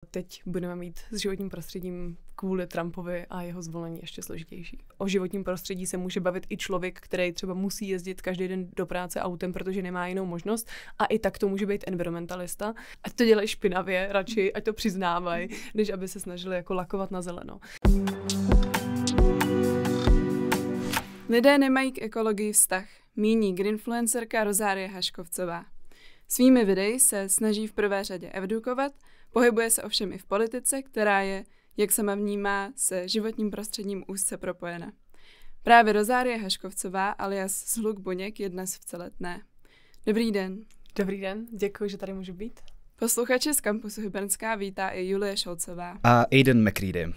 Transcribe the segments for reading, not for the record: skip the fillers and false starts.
Teď budeme mít s životním prostředím kvůli Trumpovi a jeho zvolení ještě složitější. O životním prostředí se může bavit i člověk, který třeba musí jezdit každý den do práce autem, protože nemá jinou možnost, a i tak to může být environmentalista. Ať to dělají špinavě, radši ať to přiznávají, než aby se snažili jako lakovat na zeleno. Lidé nemají k ekologii vztah, míní greenfluencerka Rozárie Haškovcová. Svými videi se snaží v prvé řadě edukovat, pohybuje se ovšem i v politice, která je, jak sama vnímá, se životním prostředím úzce propojena. Právě Rozárie Haškovcová alias Zhluk Buněk je dnes v Celetné. Dobrý den. Dobrý den, děkuji, že tady můžu být. Posluchače z kampusu Hybernská vítá i Julie Šolcová. A Aiden McCready.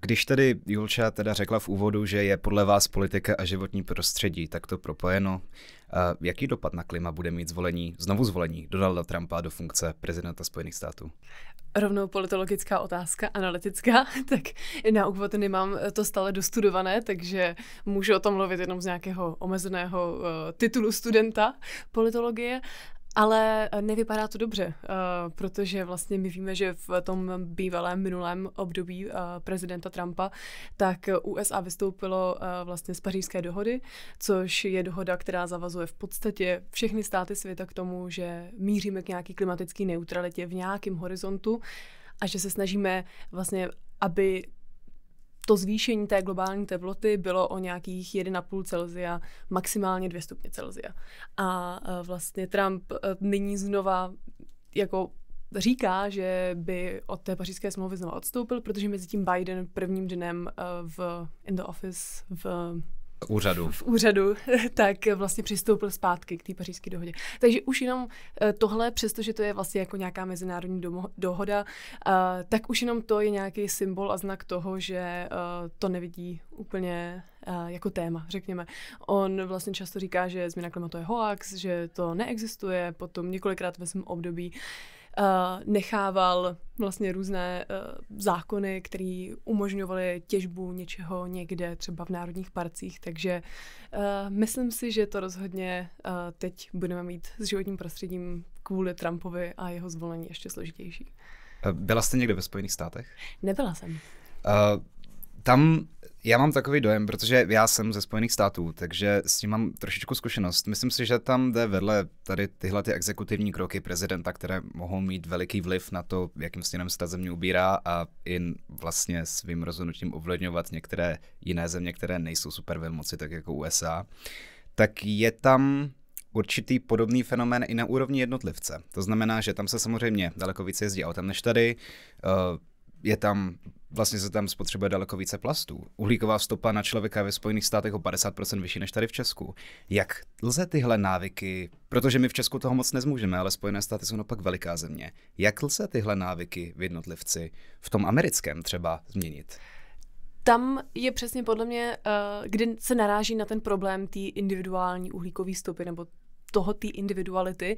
Když tady Julča teda řekla v úvodu, že je podle vás politika a životní prostředí takto propojeno, jaký dopad na klima bude mít znovu zvolení Donalda Trumpa do funkce prezidenta Spojených států? Rovnou politologická otázka, analytická, tak na úvod nemám to stále dostudované, takže můžu o tom mluvit jenom z nějakého omezeného titulu studenta politologie. Ale nevypadá to dobře, protože vlastně my víme, že v tom bývalém minulém období prezidenta Trumpa, tak USA vystoupilo vlastně z Pařížské dohody, což je dohoda, která zavazuje v podstatě všechny státy světa k tomu, že míříme k nějaký klimatické neutralitě v nějakém horizontu a že se snažíme vlastně, aby to zvýšení té globální teploty bylo o nějakých 1,5 Celsia, maximálně 2 stupně Celsia. A vlastně Trump nyní znova jako říká, že by od té pařížské smlouvy znova odstoupil, protože mezi tím Biden prvním dnem in the office v úřadu, tak vlastně přistoupil zpátky k té pařížské dohodě. Takže už jenom tohle, přestože to je vlastně jako nějaká mezinárodní dohoda, tak už jenom to je nějaký symbol a znak toho, že to nevidí úplně jako téma, řekněme. On vlastně často říká, že změna klimatu je hoax, že to neexistuje, potom několikrát ve svém období nechával vlastně různé zákony, které umožňovaly těžbu něčeho někde, třeba v národních parcích, takže myslím si, že to rozhodně teď budeme mít s životním prostředím kvůli Trumpovi a jeho zvolení ještě složitější. Byla jste někde ve Spojených státech? Nebyla jsem. Tam já mám takový dojem, protože já jsem ze Spojených států, takže s tím mám trošičku zkušenost. Myslím si, že tam jde vedle tady tyhle ty exekutivní kroky prezidenta, které mohou mít veliký vliv na to, jakým směrem se ta země ubírá a i vlastně svým rozhodnutím ovlivňovat některé jiné země, které nejsou super velmoci, tak jako USA, tak je tam určitý podobný fenomén i na úrovni jednotlivce. To znamená, že tam se samozřejmě daleko více jezdí autem než tady, se tam spotřebuje daleko více plastů. Uhlíková stopa na člověka ve Spojených státech o 50% vyšší než tady v Česku. Jak lze tyhle návyky, protože my v Česku toho moc nezmůžeme, ale Spojené státy jsou naopak veliká země, jak lze tyhle návyky v jednotlivci v tom americkém třeba změnit? Tam je přesně podle mě, kde se naráží na ten problém té individuální uhlíkové stopy nebo té individuality,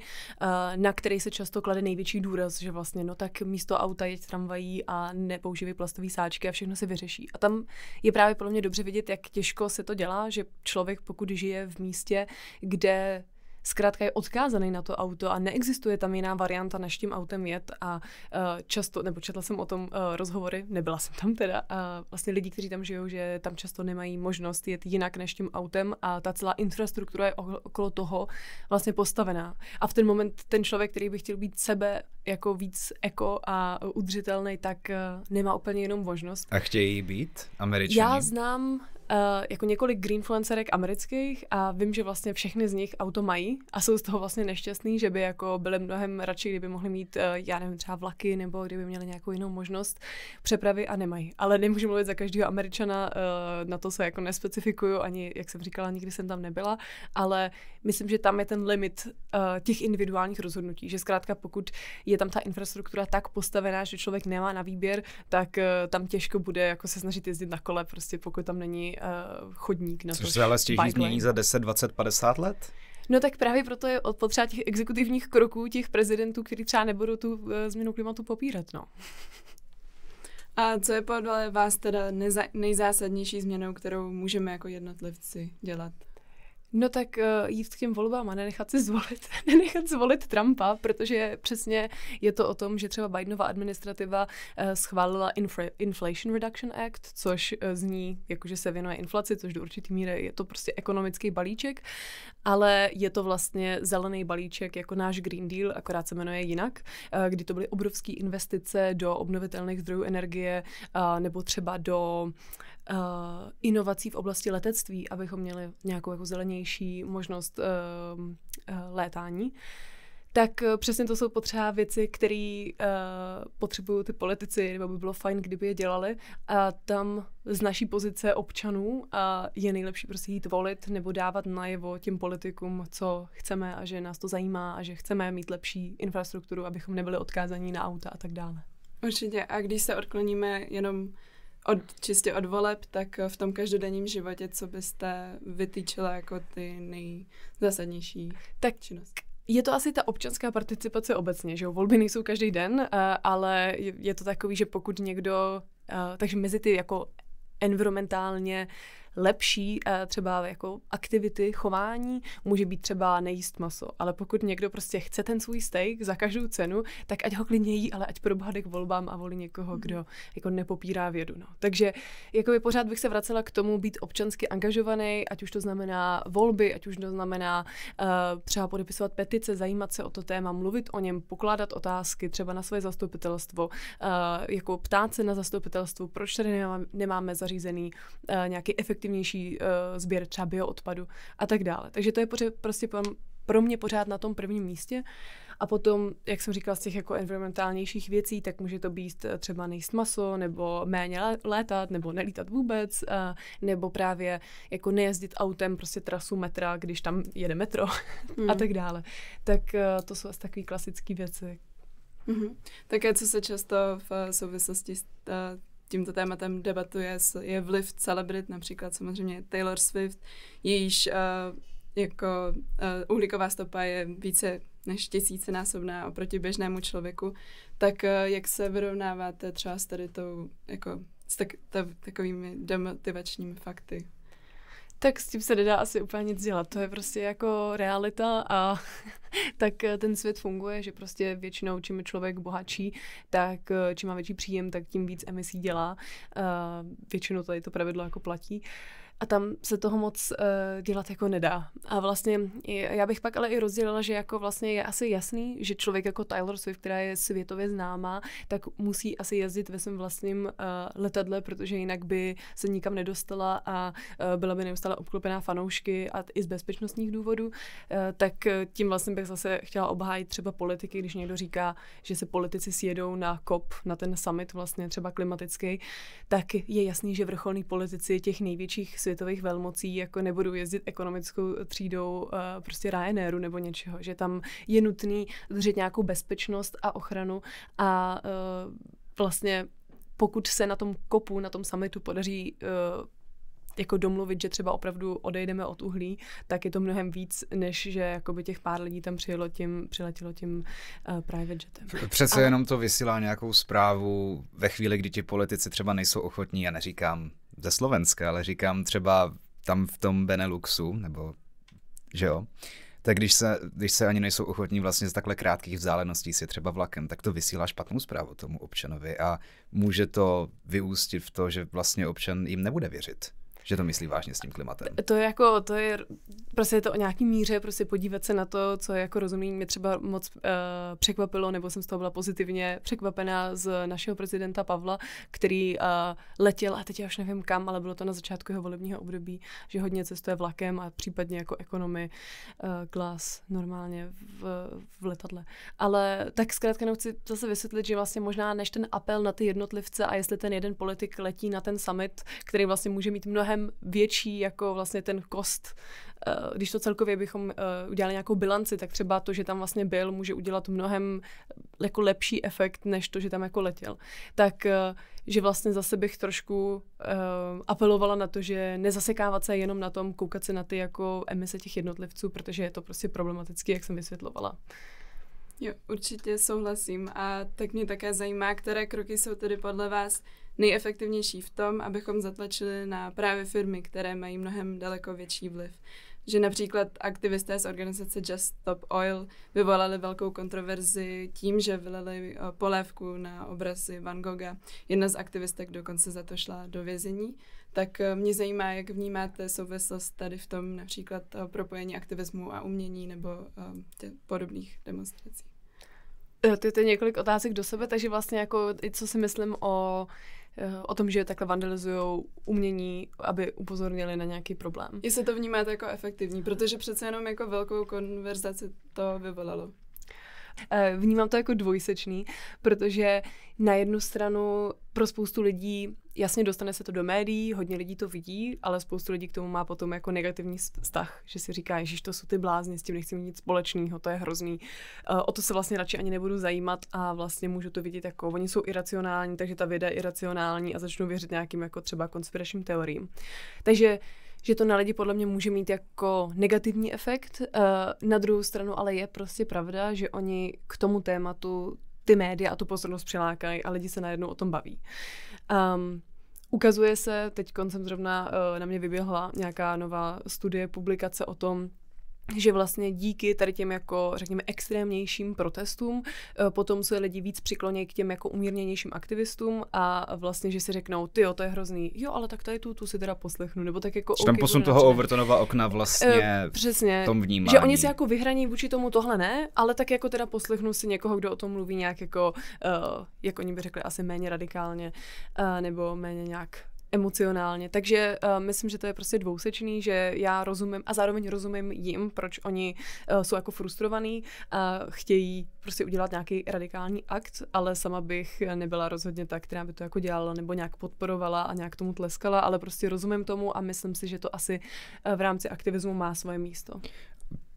na který se často klade největší důraz, že vlastně no tak místo auta jeď tramvají a nepoužívej plastové sáčky a všechno se vyřeší. A tam je právě podle mě dobře vidět, jak těžko se to dělá, že člověk, pokud žije v místě, kde zkrátka je odkázaný na to auto a neexistuje tam jiná varianta, než tím autem jet a často, nebo četla jsem o tom rozhovory, nebyla jsem tam teda, a vlastně lidi, kteří tam žijou, že tam často nemají možnost jet jinak než tím autem a ta celá infrastruktura je okolo toho vlastně postavená. A v ten moment ten člověk, který by chtěl být sebe jako víc eko a udržitelný, tak nemá úplně jinou možnost. A chtějí být Američani? Já znám jako několik greenfluencerek amerických a vím, že vlastně všechny z nich auto mají a jsou z toho vlastně nešťastný, že by jako byli mnohem radši, kdyby mohli mít, já nevím, třeba vlaky nebo kdyby měli nějakou jinou možnost přepravy a nemají. Ale nemůžu mluvit za každého Američana, na to se jako nespecifikuju, ani, jak jsem říkala, nikdy jsem tam nebyla, ale myslím, že tam je ten limit těch individuálních rozhodnutí, že zkrátka pokud je tam ta infrastruktura tak postavená, že člověk nemá na výběr, tak tam těžko bude jako se snažit jezdit na kole, prostě pokud tam není chodník na to. Což se ale stěží změní za 10, 20, 50 let? No tak právě proto je potřeba těch exekutivních kroků těch prezidentů, kteří třeba nebudou tu změnu klimatu popírat, no. A co je podle vás teda nejzásadnější změnou, kterou můžeme jako jednotlivci dělat? No tak jít k těm volbám a nenechat zvolit Trumpa, protože přesně je to o tom, že třeba Bidenova administrativa schválila Inflation Reduction Act, což zní, jakože se věnuje inflaci, což do určitý míry je to prostě ekonomický balíček, ale je to vlastně zelený balíček jako náš Green Deal, akorát se jmenuje jinak, kdy to byly obrovské investice do obnovitelných zdrojů energie nebo třeba do inovací v oblasti letectví, abychom měli nějakou jako zelenější možnost létání. Tak přesně to jsou potřeba věci, které potřebují ty politici, nebo by bylo fajn, kdyby je dělali. A tam z naší pozice občanů je nejlepší prostě jít volit nebo dávat najevo těm politikům, co chceme a že nás to zajímá a že chceme mít lepší infrastrukturu, abychom nebyli odkázaní na auta a tak dále. Určitě. A když se odkloníme jenom čistě od voleb, tak v tom každodenním životě, co byste vytýčila jako ty nejzásadnější činnosti? Je to asi ta občanská participace obecně, že jo? Volby nejsou každý den, ale je to takový, že pokud někdo, takže mezi ty jako environmentálně lepší třeba jako aktivity, chování, může být třeba nejíst maso. Ale pokud někdo prostě chce ten svůj steak za každou cenu, tak ať ho klidně jí, ale ať probáhne k volbám a volí někoho, kdo jako nepopírá vědu. No. Takže jakoby pořád bych se vracela k tomu být občansky angažovaný, ať už to znamená volby, ať už to znamená třeba podepisovat petice, zajímat se o to téma, mluvit o něm, pokládat otázky třeba na své zastupitelstvo, jako ptát se na zastupitelstvo, proč tady nemáme zařízený nějaký efektivnější sběr třeba bioodpadu a tak dále. Takže to je prostě pro mě pořád na tom prvním místě. A potom, jak jsem říkala, z těch jako environmentálnějších věcí, tak může to být třeba nejíst maso, nebo méně létat, nebo nelítat vůbec, nebo právě jako nejezdit autem prostě trasu metra, když tam jede metro a tak dále. Tak to jsou asi takové klasické věci. Také, co se často v souvislosti s tímto tématem debatuje, je vliv celebrit, například samozřejmě Taylor Swift, jejíž uhlíková stopa je více než 1000násobná oproti běžnému člověku. Tak jak se vyrovnáváte třeba s tady tou, jako s takovými demotivačními fakty? Tak s tím se nedá asi úplně nic dělat. To je prostě jako realita a tak ten svět funguje, že prostě většinou čím je člověk bohatší, tak čím má větší příjem, tak tím víc emisí dělá. Většinou tady to pravidlo jako platí. A tam se toho moc dělat jako nedá. A vlastně já bych pak ale i rozdělila, že jako vlastně je asi jasný, že člověk jako Taylor Swift, která je světově známá, tak musí asi jezdit ve svém vlastním letadle, protože jinak by se nikam nedostala a byla by neustále obklopená fanoušky a i z bezpečnostních důvodů. Tak tím vlastně bych zase chtěla obhájit třeba politiky, když někdo říká, že se politici sjedou na COP, na ten summit vlastně třeba klimatický, tak je jasný, že vrcholní politici těch největších světových velmocí jako nebudou jezdit ekonomickou třídou prostě Ryanairu nebo něčeho, že tam je nutný držet nějakou bezpečnost a ochranu a vlastně pokud se na tom kopu, na tom summitu podaří jako domluvit, že třeba opravdu odejdeme od uhlí, tak je to mnohem víc, než že jakoby těch pár lidí tam přiletělo tím private jetem. Přece jenom to vysílá nějakou zprávu ve chvíli, kdy ti politici třeba nejsou ochotní, já neříkám ze Slovenska, ale říkám třeba tam v tom Beneluxu, nebo že jo, tak když se ani nejsou ochotní vlastně z takhle krátkých vzdáleností si třeba vlakem, tak to vysílá špatnou zprávu tomu občanovi a může to vyústit v to, že vlastně občan jim nebude věřit, že to myslí vážně s tím klimatem. To je prostě je to o nějaký míře, prostě podívat se na to, co je jako rozumný. Mě třeba moc překvapilo, nebo jsem z toho byla pozitivně překvapená z našeho prezidenta Pavla, který letěl, a teď já už nevím kam, ale bylo to na začátku jeho volebního období, že hodně cestuje vlakem a případně jako economy class normálně v letadle. Ale tak zkrátka chci zase vysvětlit, že vlastně možná než ten apel na ty jednotlivce a jestli ten jeden politik letí na ten summit, který vlastně může mít mnohem větší jako vlastně ten kost, když to celkově bychom udělali nějakou bilanci, tak třeba to, že tam vlastně byl, může udělat mnohem jako lepší efekt, než to, že tam jako letěl. Tak, že vlastně zase bych trošku apelovala na to, že nezasekávat se jenom na tom, koukat se na ty jako emise těch jednotlivců, protože je to prostě problematické, jak jsem vysvětlovala. Jo, určitě souhlasím a tak mě také zajímá, které kroky jsou tedy podle vás nejefektivnější v tom, abychom zatlačili na právě firmy, které mají mnohem daleko větší vliv. že například aktivisté z organizace Just Stop Oil vyvolali velkou kontroverzi tím, že vylili polévku na obrazy Van Gogha. Jedna z aktivistek dokonce za to šla do vězení. Tak mě zajímá, jak vnímáte souvislost tady v tom například propojení aktivismu a umění nebo podobných demonstrací. To je několik otázek do sebe, takže vlastně jako, co si myslím o tom, že takhle vandalizujou umění, aby upozornili na nějaký problém. Jestli to vnímáte jako efektivní, protože přece jenom jako velkou konverzaci to vyvolalo. Vnímám to jako dvojsečný, protože na jednu stranu pro spoustu lidí jasně dostane se to do médií, hodně lidí to vidí, ale spoustu lidí k tomu má potom jako negativní vztah, že si říká, ježiš, to jsou ty blázni, s tím nechci mít nic společného, to je hrozný. O to se vlastně radši ani nebudu zajímat a vlastně můžu to vidět jako, oni jsou iracionální, takže ta věda je iracionální a začnou věřit nějakým jako třeba konspiračním teoriím. Takže že to na lidi podle mě může mít jako negativní efekt. Na druhou stranu ale je prostě pravda, že oni k tomu tématu ty média a tu pozornost přilákají a lidi se najednou o tom baví. Ukazuje se, teď koncem zrovna na mě vyběhla nějaká nová studie, publikace o tom, že vlastně díky tady těm jako, řekněme, extrémnějším protestům potom se lidi víc přiklonějí k těm jako umírněnějším aktivistům a vlastně, že si řeknou, tyjo, to je hrozný, jo, ale tak tady tu si teda poslechnu, nebo tak jako... Tam posun toho Overtonova okna vlastně přesně, tom vnímání. Že oni si jako vyhraní vůči tomu tohle ne, ale tak jako teda poslechnu si někoho, kdo o tom mluví nějak jako, jak oni by řekli, asi méně radikálně, nebo méně nějak emocionálně. Takže myslím, že to je prostě dvousečný, že já rozumím a zároveň rozumím jim, proč oni jsou jako frustrovaný a chtějí prostě udělat nějaký radikální akt, ale sama bych nebyla rozhodně ta, která by to jako dělala nebo nějak podporovala a nějak tomu tleskala, ale prostě rozumím tomu a myslím si, že to asi v rámci aktivismu má svoje místo.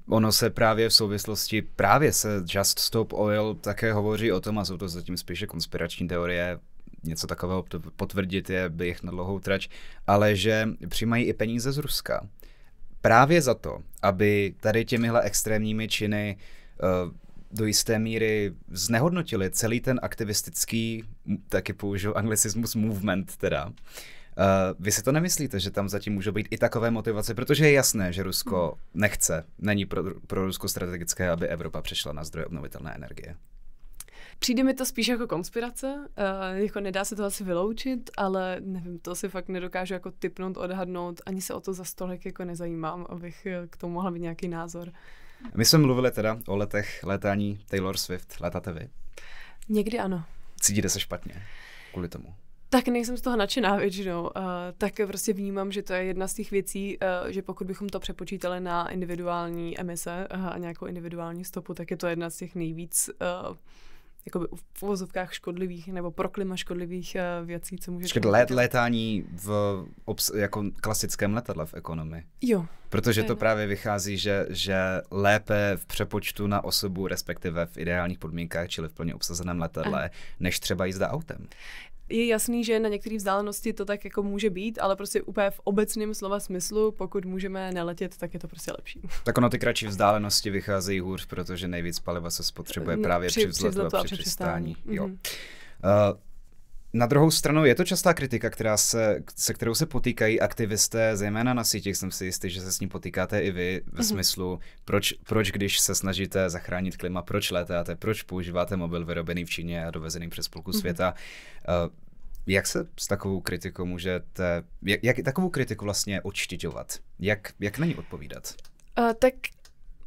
Ono se právě v souvislosti, právě se Just Stop Oil také hovoří o tom, a jsou to zatím spíše konspirační teorie, něco takového potvrdit je běh na dlouhou trať, ale že přijímají i peníze z Ruska. Právě za to, aby tady těmihle extrémními činy do jisté míry znehodnotili celý ten aktivistický, taky použiju anglicismus movement teda. Vy si to nemyslíte, že tam zatím můžou být i takové motivace, protože je jasné, že Rusko nechce, není pro Rusko strategické, aby Evropa přešla na zdroje obnovitelné energie. Přijde mi to spíš jako konspirace, jako nedá se to asi vyloučit, ale nevím, to si fakt nedokážu jako tipnout, odhadnout, ani se o to za stolik jako nezajímám, abych k tomu mohla mít nějaký názor. My jsme mluvili teda o letech létání Taylor Swift, létáte vy? Někdy ano. Cítíte se špatně kvůli tomu? Tak nejsem z toho nadšená většinou, tak prostě vnímám, že to je jedna z těch věcí, že pokud bychom to přepočítali na individuální emise a nějakou individuální stopu, tak je to jedna z těch nejvíc jakoby v uvozovkách škodlivých nebo pro klima škodlivých věcí, co může... Létání jako klasickém letadle v ekonomii. Jo. Protože to právě vychází, že lépe v přepočtu na osobu, respektive v ideálních podmínkách, čili v plně obsazeném letadle, než třeba jízda autem. Je jasný, že na některé vzdálenosti to tak jako může být, ale prostě úplně v obecném slova smyslu, pokud můžeme neletět, tak je to prostě lepší. Tak ono ty kratší vzdálenosti vycházejí hůř, protože nejvíc paliva se spotřebuje právě při vzletu a při přistání. Jo. Na druhou stranu je to častá kritika, se kterou se potýkají aktivisté, zejména na sítích, jsem si jistý, že se s ní potýkáte i vy, ve smyslu, proč když se snažíte zachránit klima, proč létáte, proč používáte mobil vyrobený v Číně a dovezený přes půlku světa. Jak se s takovou kritikou můžete, jak takovou kritiku vlastně odštiťovat? Jak na ní odpovídat? Tak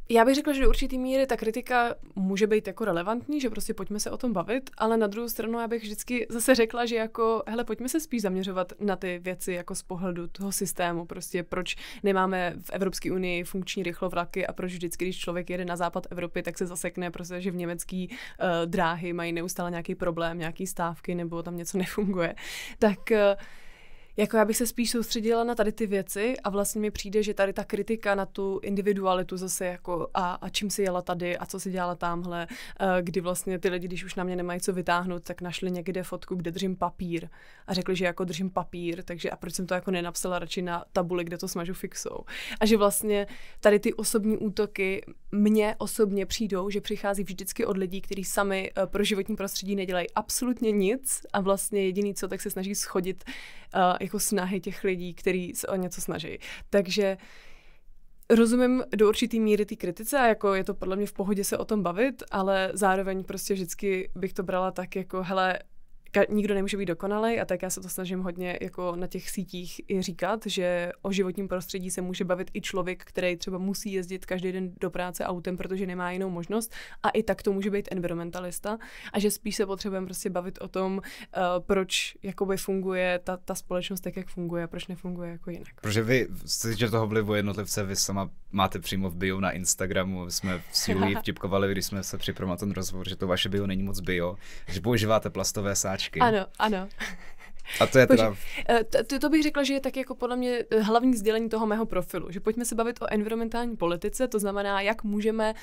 já bych řekla, že do určitý míry ta kritika může být jako relevantní, že prostě pojďme se o tom bavit, ale na druhou stranu já bych vždycky zase řekla, že jako, hele, pojďme se spíš zaměřovat na ty věci jako z pohledu toho systému, prostě proč nemáme v Evropské unii funkční rychlovlaky a proč vždycky, když člověk jede na západ Evropy, tak se zasekne, protože v německý dráhy mají neustále nějaký problém, nějaký stávky nebo tam něco nefunguje. Tak jako já bych se spíš soustředila na tady ty věci a vlastně mi přijde, že tady ta kritika na tu individualitu zase jako a čím si jela tady a co si dělala tamhle, kdy vlastně ty lidi, když už na mě nemají co vytáhnout, tak našli někde fotku, kde držím papír a řekli, že jako držím papír, takže a proč jsem to jako nenapsala radši na tabuli, kde to smažu fixou. A že vlastně tady ty osobní útoky mně osobně přijdou, že přichází vždycky od lidí, kteří sami pro životní prostředí nedělají absolutně nic a vlastně jediný co, tak se snaží shodit jako snahy těch lidí, kteří se o něco snaží. Takže Rozumím do určitý míry té kritice a jako je to podle mě v pohodě se o tom bavit, ale zároveň prostě vždycky bych to brala tak jako hele, nikdo nemůže být dokonalej a tak já se to snažím hodně jako na těch sítích i říkat, že o životním prostředí se může bavit i člověk, který třeba musí jezdit každý den do práce autem, protože nemá jinou možnost a i tak to může být environmentalista a že spíš se potřebujeme prostě bavit o tom, proč jakoby funguje ta společnost tak, jak funguje a proč nefunguje jako jinak. Protože vy z toho vlivu jednotlivce vy sama máte přímo v bio na Instagramu, jsme s Julí vtipkovali, když jsme se připravili na ten rozhovor, že to vaše bio není moc bio, že používáte plastové sáčky. Ano. A to je teda... To bych řekla, že je tak jako podle mě hlavní sdělení toho mého profilu, že pojďme se bavit o environmentální politice, to znamená, jak můžeme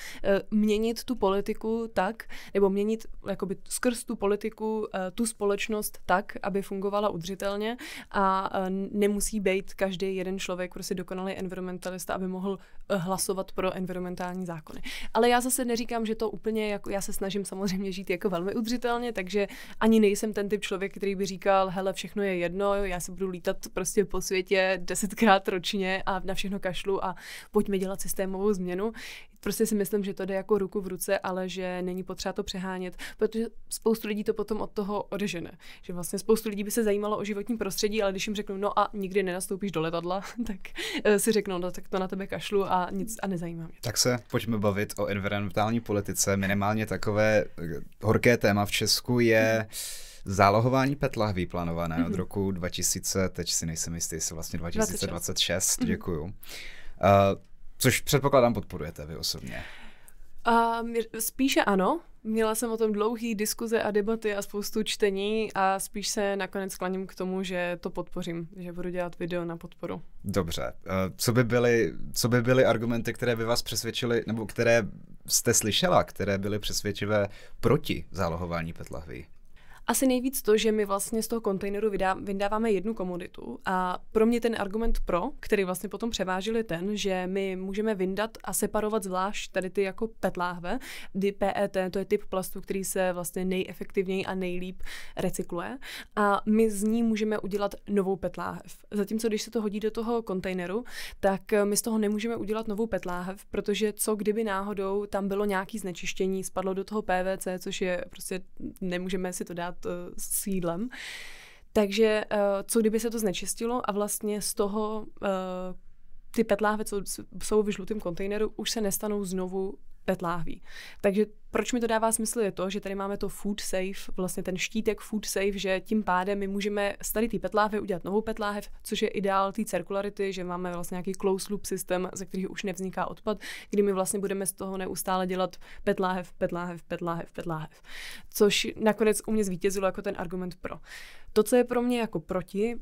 měnit tu politiku tak, nebo měnit jakoby skrz tu politiku tu společnost tak, aby fungovala udržitelně a nemusí být každý jeden člověk prostě dokonalý environmentalista, aby mohl hlasovat pro environmentální zákony. Ale já zase neříkám, že to úplně, jako já se snažím samozřejmě žít jako velmi udržitelně, takže ani nejsem ten typ člověk, který by říkal, hele, všechno je jedno, já se budu lítat prostě po světě 10krát ročně a na všechno kašlu a pojďme dělat systémovou změnu. Prostě si myslím, že to jde jako ruku v ruce, ale že není potřeba to přehánět, protože spoustu lidí to potom od toho odežene. Že vlastně spoustu lidí by se zajímalo o životní prostředí, ale když jim řeknu, no a nikdy nenastoupíš do letadla, tak si řeknou, no tak to na tebe kašlu a nic a nezajímá mě. Tak se pojďme bavit o environmentální politice. Minimálně takové horké téma v Česku je zálohování PET lahví plánované od roku 2000, teď si nejsem jistý, jestli vlastně 2026, děkuju. Což předpokládám podporujete vy osobně. Spíše ano. Měla jsem o tom dlouhý diskuze a debaty a spoustu čtení a spíš se nakonec skláním k tomu, že to podpořím, že budu dělat video na podporu. Dobře. Co by byly argumenty, které by vás přesvědčily, nebo které jste slyšela, které byly přesvědčivé proti zálohování PET lahví? Asi nejvíc to, že my vlastně z toho kontejneru vydáváme jednu komoditu a pro mě ten argument pro, který vlastně potom převážil, je ten, že my můžeme vyndat a separovat zvlášť tady ty jako PET láhve, kdy PET, to je typ plastu, který se vlastně nejefektivněji a nejlíp recykluje a my z ní můžeme udělat novou PET láhev. Zatímco když se to hodí do toho kontejneru, tak my z toho nemůžeme udělat novou PET láhev, protože co kdyby náhodou tam bylo nějaký znečištění, spadlo do toho PVC, což je prostě nemůžeme si to dát s jídlem. Takže co kdyby se to znečistilo a vlastně z toho ty PET láhve, co jsou v žlutém kontejneru, už se nestanou znovu PET láhví. Takže proč mi to dává smysl je to, že tady máme to food safe, vlastně ten štítek food safe, že tím pádem my můžeme z tady té PET láhve udělat novou PET láhev, což je ideál té cirkularity, že máme vlastně nějaký closed loop systém, ze kterého už nevzniká odpad, kdy my vlastně budeme z toho neustále dělat PET láhev, PET láhev, PET láhev, PET láhev. Což nakonec u mě zvítězilo jako ten argument pro. To, co je pro mě jako proti,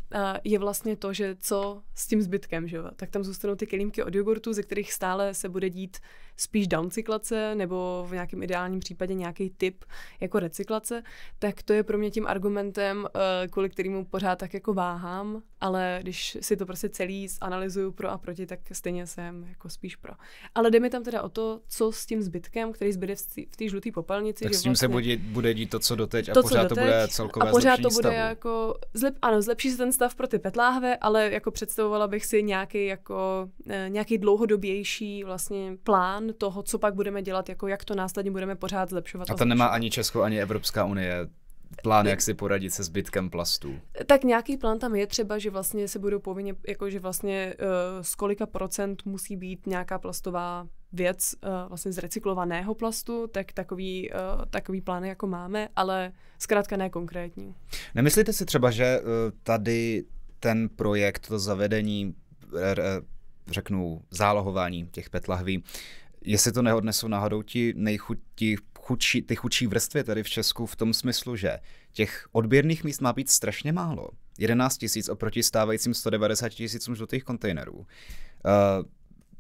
je vlastně to, že co s tím zbytkem, že jo? Tak tam zůstanou ty kelímky od jogurtu, ze kterých stále se bude dít spíš downcyklace nebo v nějakém ideálním případě nějaký typ jako recyklace, tak to je pro mě tím argumentem, kvůli kterému pořád tak jako váhám, ale když si to prostě celý analyzuju pro a proti, tak stejně jsem jako spíš pro. Ale jde mi tam teda o to, co s tím zbytkem, který zbyde v té žluté popelnici. Tak že s tím vlastně se bude dít to, co doteď a pořád to bude celkové a pořád to bude stavu. jako, zlepší se ten stav pro ty PET láhve, ale jako představovala bych si nějaký dlouhodobější vlastně plán toho, co pak budeme dělat, jako jak to následně budeme pořád zlepšovat. A to nemá ani Česko, ani Evropská unie plán, jak si poradit se zbytkem plastů. Tak nějaký plán tam je třeba, že vlastně se budou povinně, jako že vlastně z kolika procent musí být nějaká plastová věc vlastně z recyklovaného plastu, tak takový plány jako máme, ale zkrátka ne konkrétní. Nemyslíte si třeba, že tady ten projekt, to zavedení, řeknu, zálohování těch PET lahví, jestli to neodnesou náhodou ty chudší vrstvy tady v Česku v tom smyslu, že těch odběrných míst má být strašně málo. 11 000 oproti stávajícím 190 000 žlutých kontejnerů.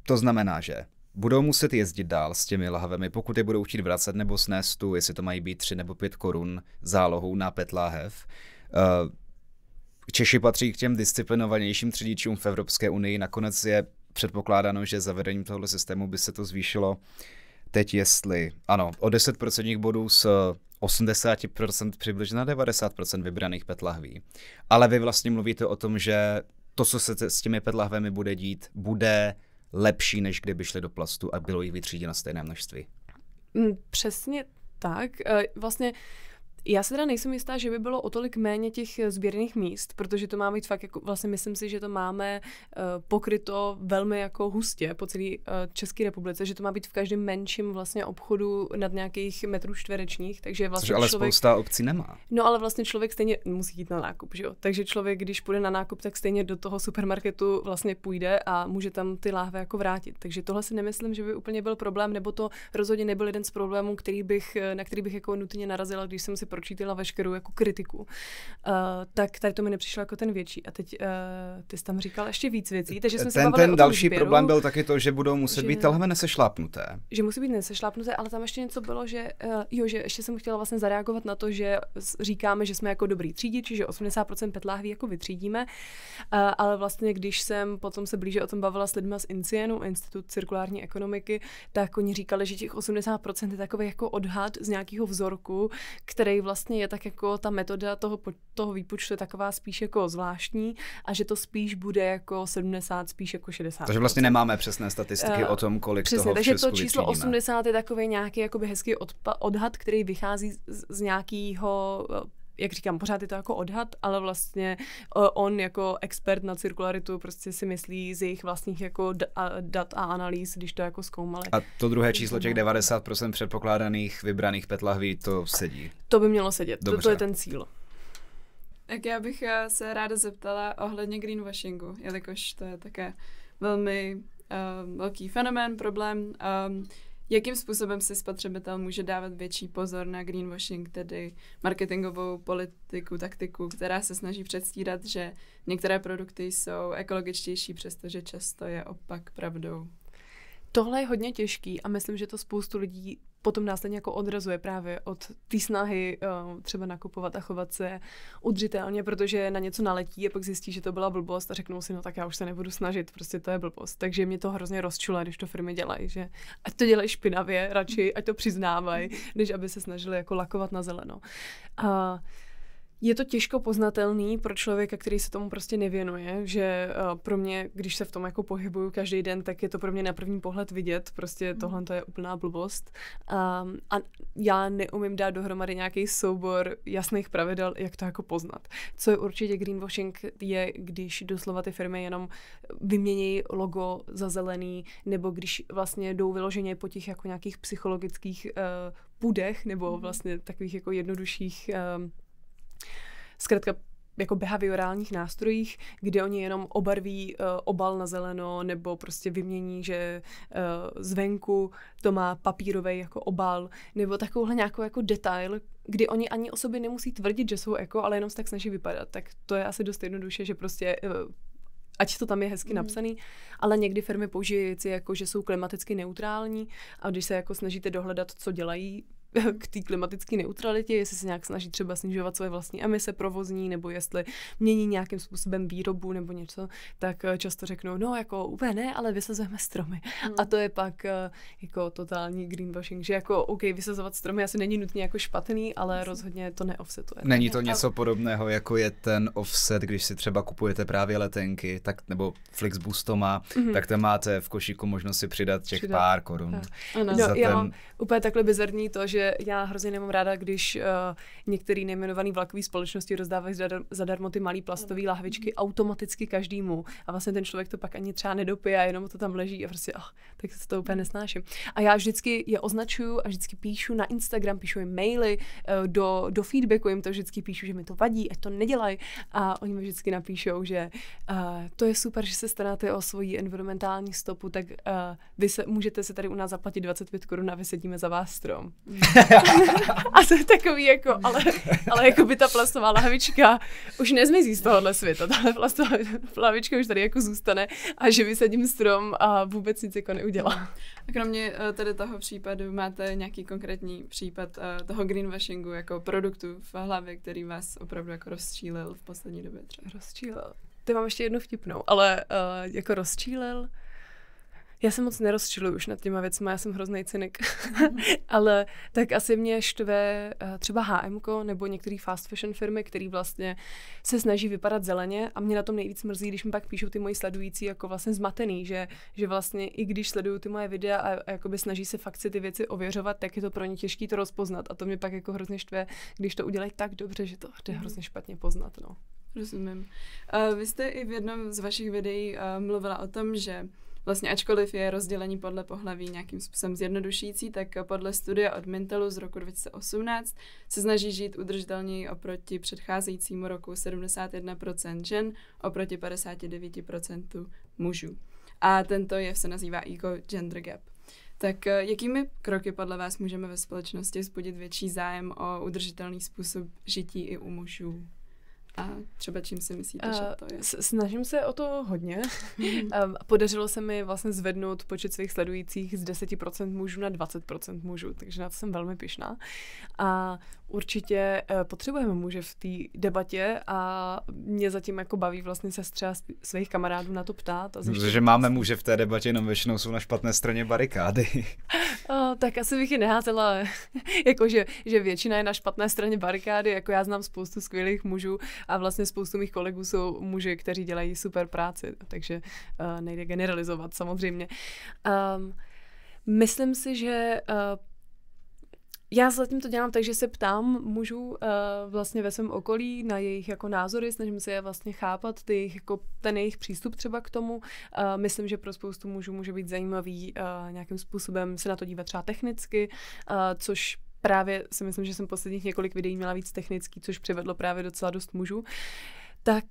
To znamená, že budou muset jezdit dál s těmi lahvemi, pokud je budou chtít vracet nebo snést tu, jestli to mají být 3 nebo 5 korun zálohou na PET láhev. Češi patří k těm disciplinovanějším třídičům v Evropské unii. Nakonec je předpokládáno, že zavedením tohoto systému by se to zvýšilo teď o 10% bodů z 80% přibližně na 90% vybraných PET lahví. Ale vy vlastně mluvíte o tom, že to, co se s těmi PET lahvemi bude dít, bude lepší, než kdyby šly do plastu a bylo jich vytříděno stejné množství. Přesně tak. Vlastně já se teda nejsem jistá, že by bylo o tolik méně těch sběrných míst, protože to má být fakt, jako vlastně myslím si, že to máme pokryto velmi jako hustě po celé České republice, že to má být v každém menším vlastně obchodu nad nějakých metrů čtverečních, takže vlastně což ale spousta obcí nemá. No ale vlastně člověk stejně musí jít na nákup, že jo? Takže člověk, když půjde na nákup, tak stejně do toho supermarketu vlastně půjde a může tam ty láhve jako vrátit. Takže tohle si nemyslím, že by úplně byl problém, nebo to rozhodně nebyl jeden z problémů, na který bych jako nutně narazila, když jsem si pročítala veškerou jako kritiku, tak tady to mi nepřišlo jako ten větší. A teď ty jsi tam říkal ještě víc věcí, takže jsme se bavili ten o další sběru, problém byl taky to, že budou muset být lahve nesešlápnuté. Že musí být nesešlápnuté, ale tam ještě něco bylo, že že ještě jsem chtěla vlastně zareagovat na to, že říkáme, že jsme jako dobrý třídiči, že 80% PET lahví jako vytřídíme, ale vlastně když jsem potom se blíže o tom bavila s lidmi z INCIENu, Institut cirkulární ekonomiky, tak oni říkali, že těch 80% je takový jako odhad z nějakého vzorku, který vlastně je tak jako ta metoda toho výpočtu je taková spíš jako zvláštní a že to spíš bude jako 70, spíš jako 60. Takže vlastně nemáme přesné statistiky o tom, kolik přesně, toho v Česku takže to číslo vytřídíme. 80 je takový nějaký jakoby hezký odhad, který vychází z nějakého, jak říkám, pořád je to jako odhad, ale vlastně on jako expert na cirkularitu prostě si myslí z jejich vlastních jako dat a analýz, když to jako zkoumali. A to druhé číslo těch 90% předpokládaných vybraných PET lahví, to sedí. To by mělo sedět, to je ten cíl. Tak já bych se ráda zeptala ohledně greenwashingu, jelikož to je také velmi velký fenomén, problém. Jakým způsobem si spotřebitel může dávat větší pozor na greenwashing, tedy marketingovou politiku, taktiku, která se snaží předstírat, že některé produkty jsou ekologičtější, přestože často je opak pravdou? Tohle je hodně těžký a myslím, že to spoustu lidí potom následně jako odrazuje právě od té snahy třeba nakupovat a chovat se udržitelně, protože na něco naletí a pak zjistí, že to byla blbost a řeknou si, no tak já už se nebudu snažit, prostě to je blbost. Takže mě to hrozně rozčuluje, když to firmy dělají, že ať to dělají špinavě, radši ať to přiznávají, než aby se snažili jako lakovat na zeleno. Je to těžko poznatelný pro člověka, který se tomu prostě nevěnuje, že pro mě, když se v tom jako pohybuju každý den, tak je to pro mě na první pohled vidět, prostě tohle to je úplná blbost. A já neumím dát dohromady nějaký soubor jasných pravidel, jak to jako poznat. Co je určitě greenwashing, je, když doslova ty firmy jenom vymění logo za zelený, nebo když vlastně jdou vyloženě po těch jako nějakých psychologických půdech, nebo vlastně takových jako jednodušších zkrátka jako behaviorálních nástrojích, kde oni jenom obarví obal na zeleno nebo prostě vymění, že zvenku to má papírový jako obal nebo takovouhle nějakou jako detail, kdy oni ani o sobě nemusí tvrdit, že jsou eko, ale jenom se tak snaží vypadat. Tak to je asi dost jednoduše, že prostě ať to tam je hezky napsaný, ale někdy firmy použijí věci jako, že jsou klimaticky neutrální a když se jako snažíte dohledat, co dělají k té klimatické neutralitě, jestli se nějak snaží třeba snižovat svoje vlastní emise provozní, nebo jestli mění nějakým způsobem výrobu nebo něco, tak často řeknou, no jako úplně ne, ale vysazujeme stromy. A to je pak jako totální greenwashing, že jako OK, vysazovat stromy asi není nutně jako špatný, ale rozhodně to neoffsetuje. Není to něco podobného, jako je ten offset, když si třeba kupujete právě letenky, tak nebo Flixbus to má, tak tam máte v košíku možnost si přidat těch pár korun. Ano, já mám úplně takhle bizarní to, že já hrozně nemám ráda, když některé nejmenované vlakové společnosti rozdávají zadarmo ty malé plastové lahvičky automaticky každému a vlastně ten člověk to pak ani třeba nedopije a jenom to tam leží a prostě tak se to úplně nesnáším. A já vždycky je označuju a vždycky píšu na Instagram, píšu jim maily, do feedbacku jim to vždycky píšu, že mi to vadí, ať to nedělají a oni mi vždycky napíšou, že to je super, že se staráte o svoji environmentální stopu, tak můžete si tady u nás zaplatit 25 korun a vysedíme za vás strom. A to je takový jako, ale jako by ta plastová lahvička už nezmizí z tohohle světa. Tahle plastová lahvička už tady jako zůstane a že vysadím strom a vůbec nic jako neudělá. A kromě tady toho případu máte nějaký konkrétní případ toho greenwashingu jako produktu v hlavě, který vás opravdu jako rozčílil v poslední době třeba? Rozčílil. Ty mám ještě jednu vtipnou, ale jako rozčílil. Já se moc nerozčiluju už nad těma věcma, já jsem hrozný cynik. Ale tak asi mě štve třeba H&M nebo některé fast fashion firmy, které vlastně se snaží vypadat zeleně a mě na tom nejvíc mrzí, když mi pak píšou ty moji sledující jako vlastně zmatený, že vlastně i když sledují ty moje videa a jakoby snaží se fakt si ty věci ověřovat, tak je to pro ně těžké to rozpoznat a to mě pak jako hrozně štve, když to udělají tak dobře, že to jde hrozně špatně poznat, no. Rozumím. Vy jste i v jednom z vašich videí mluvila o tom, že vlastně ačkoliv je rozdělení podle pohlaví nějakým způsobem zjednodušující, tak podle studia od Mintelu z roku 2018 se snaží žít udržitelněji oproti předcházejícímu roku 71% žen oproti 59% mužů. A tento jev se nazývá Eco-Gender Gap. Tak jakými kroky podle vás můžeme ve společnosti vzbudit větší zájem o udržitelný způsob žití i u mužů? A třeba čím si myslíte, že to je? Snažím se o to hodně. Podařilo se mi vlastně zvednout počet svých sledujících z 10% mužů na 20% mužů, takže na to jsem velmi pyšná. A určitě potřebujeme muže v té debatě a mě zatím jako baví vlastně se třeba svých kamarádů na to ptát. Protože máme muže v té debatě, jenom většinou jsou na špatné straně barikády. Tak asi bych je neházela, jako že většina je na špatné straně barikády, jako já znám spoustu skvělých mužů a vlastně spoustu mých kolegů jsou muži, kteří dělají super práci, takže nejde generalizovat samozřejmě. Myslím si, že já zatím to dělám tak, že se ptám mužů vlastně ve svém okolí na jejich jako názory, snažím se je vlastně chápat, ten jejich přístup třeba k tomu. Myslím, že pro spoustu mužů může být zajímavý nějakým způsobem se na to dívat třeba technicky, což právě si myslím, že jsem posledních několik videí měla víc technický, což přivedlo právě docela dost mužů. Tak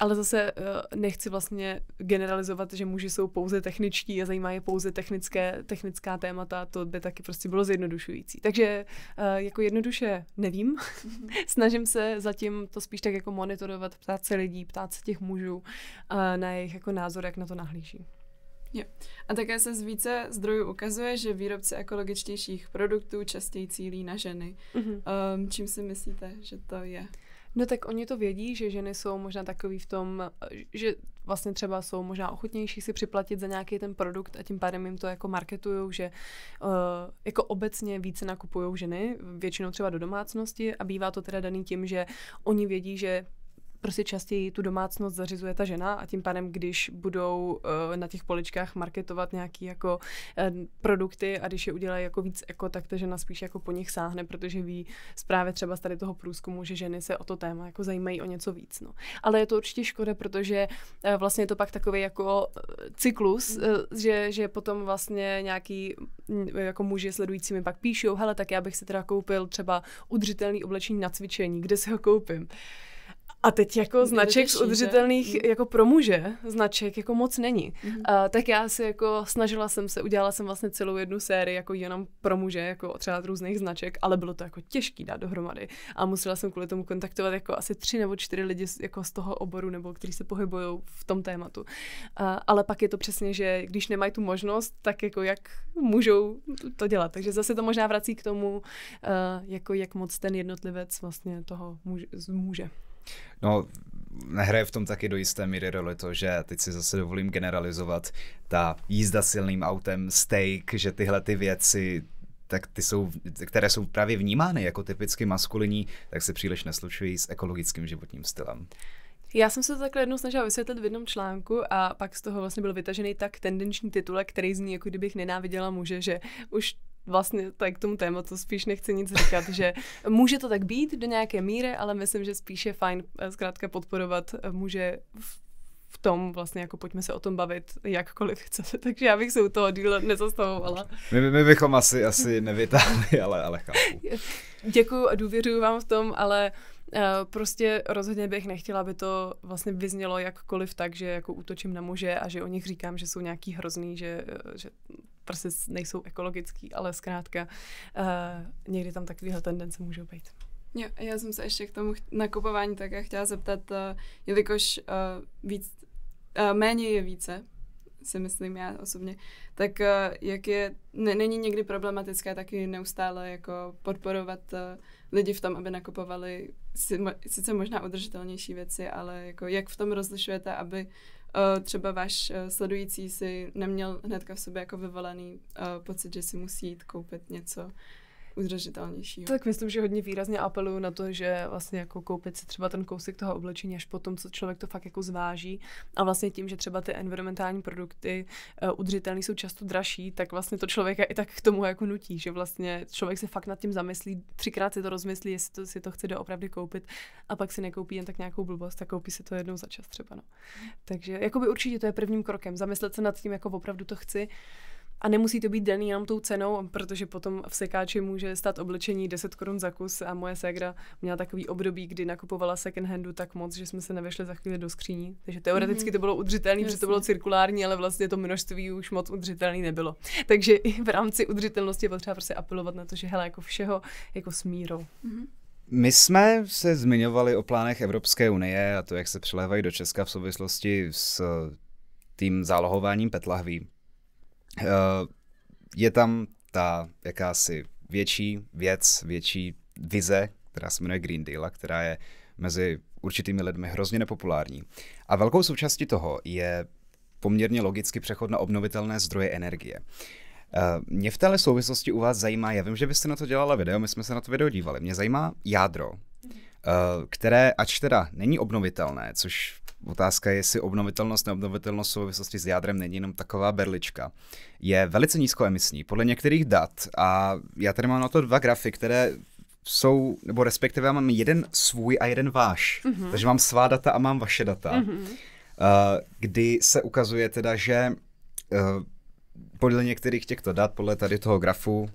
ale zase nechci vlastně generalizovat, že muži jsou pouze techničtí a zajímá je pouze technická témata, to by taky prostě bylo zjednodušující. Takže jako jednoduše nevím. Snažím se zatím to spíš tak jako monitorovat, ptát se lidí, ptát se těch mužů na jejich jako názor, jak na to nahlíží. Jo. A také se z více zdrojů ukazuje, že výrobci ekologičtějších produktů častěji cílí na ženy. Čím si myslíte, že to je? No tak oni to vědí, že ženy jsou možná takový v tom, že vlastně třeba jsou možná ochotnější si připlatit za nějaký ten produkt a tím pádem jim to jako marketujou, že jako obecně více nakupujou ženy, většinou třeba do domácnosti a bývá to teda daný tím, že oni vědí, že prostě častěji tu domácnost zařizuje ta žena a tím pádem, když budou na těch poličkách marketovat nějaký jako produkty a když je udělají jako víc eko, tak ta žena spíš jako po nich sáhne, protože ví právě třeba z tady toho průzkumu, že ženy se o to téma jako zajímají o něco víc. No. Ale je to určitě škoda, protože vlastně je to pak takový jako cyklus, že potom vlastně nějaký jako muži sledující mi pak píšou, hele, tak já bych si teda koupil třeba udržitelný oblečení na cvičení, kde si ho koupím? A teď jako značek z udržitelných jako pro muže značek jako moc není. Tak já si jako udělala jsem vlastně celou jednu sérii jako jenom pro muže, jako třeba různých značek, ale bylo to jako těžký dát dohromady. A musela jsem kvůli tomu kontaktovat jako asi 3 nebo 4 lidi jako z toho oboru, nebo kteří se pohybují v tom tématu. Ale pak je to přesně, že když nemají tu možnost, tak jako jak můžou to dělat. Takže zase to možná vrací k tomu, jako jak moc ten jednotlivec vlastně toho může. No, nehraje v tom taky do jisté míry roli to, že teď si zase dovolím generalizovat, ta jízda silným autem, steak, že tyhle ty věci, tak ty jsou, které jsou právě vnímány jako typicky maskulinní, tak se příliš neslučují s ekologickým životním stylem. Já jsem se to takhle jednou snažila vysvětlit v jednom článku a pak z toho vlastně byl vytažený tak tendenční titulek, který zní, jako kdybych nenáviděla muže, že už vlastně tak k tomu tématu spíš nechci nic říkat, že může to tak být do nějaké míry, ale myslím, že spíš je fajn zkrátka podporovat muže v tom vlastně, jako pojďme se o tom bavit jakkoliv chcete, takže já bych se u toho díle nezastavovala. My bychom asi nevytáhli, ale chápu. Děkuju a důvěřuju vám v tom, ale prostě rozhodně bych nechtěla, aby to vlastně vyznělo jakkoliv tak, že jako útočím na muže a že o nich říkám, že jsou nějaký hrozný, že prostě nejsou ekologický, ale zkrátka někdy tam takovéhle tendence můžou být. Jo, já jsem se ještě k tomu nakupování také chtěla zeptat, jelikož méně je více, si myslím já osobně, tak jak není někdy problematické taky neustále jako podporovat lidi v tom, aby nakupovali sice možná udržitelnější věci, ale jako jak v tom rozlišujete, aby třeba váš sledující si neměl hnedka v sobě jako vyvolený pocit, že si musí jít koupit něco udržitelnějšího. Tak myslím, že hodně výrazně apeluju na to, že vlastně jako koupit si třeba ten kousek toho oblečení až potom, co člověk to fakt jako zváží. A vlastně tím, že třeba ty environmentální produkty udržitelné jsou často dražší, tak vlastně to člověka i tak k tomu jako nutí, že vlastně člověk se fakt nad tím zamyslí, 3krát si to rozmyslí, jestli si to chce doopravdy koupit a pak si nekoupí jen tak nějakou blbost, tak koupí si to jednou za čas třeba. No. Takže jakoby určitě to je prvním krokem, zamyslet se nad tím, jako opravdu to chci. A nemusí to být daný jenom tou cenou, protože potom v sekáči může stát oblečení 10 korun za kus a moje ségra měla takový období, kdy nakupovala second handu tak moc, že jsme se nevešli za chvíli do skříní. Takže teoreticky to bylo udržitelné, protože to bylo cirkulární, ale vlastně to množství už moc udržitelné nebylo. Takže i v rámci udržitelnosti je potřeba prostě apelovat na to, že hele, jako všeho jako s mírou. My jsme se zmiňovali o plánech Evropské unie a to, jak se přilévají do Česka v souvislosti s tím zálohováním PET lahví. Je tam ta jakási větší věc, větší vize, která se jmenuje Green Deal, která je mezi určitými lidmi hrozně nepopulární. A velkou součástí toho je poměrně logicky přechod na obnovitelné zdroje energie. Mě v téhle souvislosti u vás zajímá, já vím, že byste na to dělala video, my jsme se na to video dívali, mě zajímá jádro, které ač teda není obnovitelné, což otázka je, jestli obnovitelnost, neobnovitelnost v souvislosti s jádrem není jenom taková berlička, je velice nízkoemisní. Podle některých dat, a já tady mám na to 2 grafy, které jsou, nebo respektive já mám jeden svůj a jeden váš. Takže mám svá data a mám vaše data. Kdy se ukazuje teda, že podle některých těchto dat, podle tady toho grafu,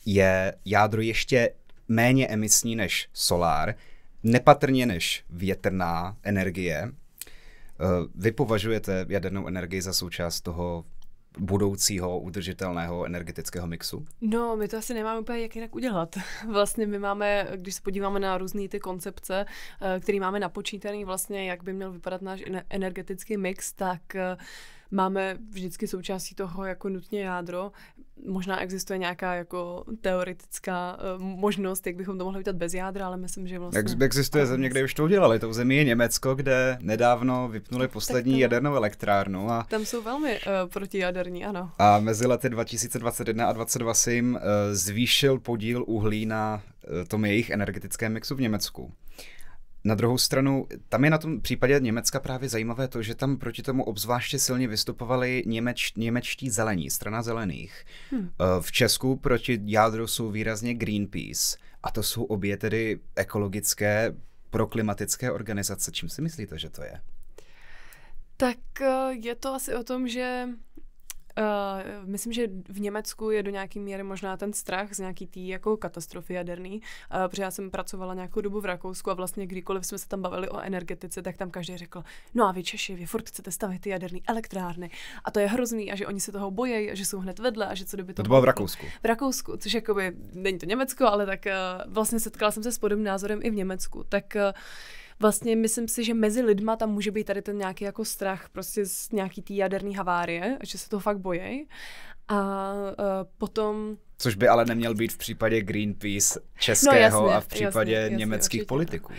je jádro ještě méně emisní než solár, nepatrně než větrná energie. Vy považujete jadernou energii za součást toho budoucího udržitelného energetického mixu? No, my to asi nemáme úplně jak jinak udělat. Vlastně my máme, když se podíváme na různé ty koncepce, které máme napočítaný vlastně, jak by měl vypadat náš energetický mix, tak máme vždycky součástí toho jako nutně jádro. Možná existuje nějaká jako teoretická možnost, jak bychom to mohli udělat bez jádra, ale myslím, že vlastně... Existuje země, kde už to udělali. Tou zemí je Německo, kde nedávno vypnuli poslední jadernou elektrárnu. A tam jsou velmi protijaderní, ano. A mezi lety 2021 a 2022 se jim zvýšil podíl uhlí na tom jejich energetickém mixu v Německu. Na druhou stranu, tam je na tom případě Německa právě zajímavé to, že tam proti tomu obzvláště silně vystupovali němečtí zelení, strana zelených. V Česku proti jádru jsou výrazně Greenpeace a to jsou obě tedy ekologické proklimatické organizace. Čím si myslíte, že to je? Tak je to asi o tom, že myslím, že v Německu je do nějaké míry možná ten strach z nějaký tý jako katastrofy jaderný, protože já jsem pracovala nějakou dobu v Rakousku a vlastně kdykoliv jsme se tam bavili o energetice, tak tam každý řekl, no a vy Češi, vy furt chcete stavět ty jaderné elektrárny a to je hrozný a že oni se toho bojí a že jsou hned vedle a že co doby to bylo v Rakousku. V Rakousku, což jakoby není to Německo, ale tak vlastně setkala jsem se s podobným názorem i v Německu, tak vlastně myslím si, že mezi lidma tam může být tady ten nějaký jako strach prostě z nějaký tý jaderný havárie, že se toho fakt bojí. A potom... Což by ale neměl být v případě Greenpeace českého jasně, a v případě jasně, německých politiků.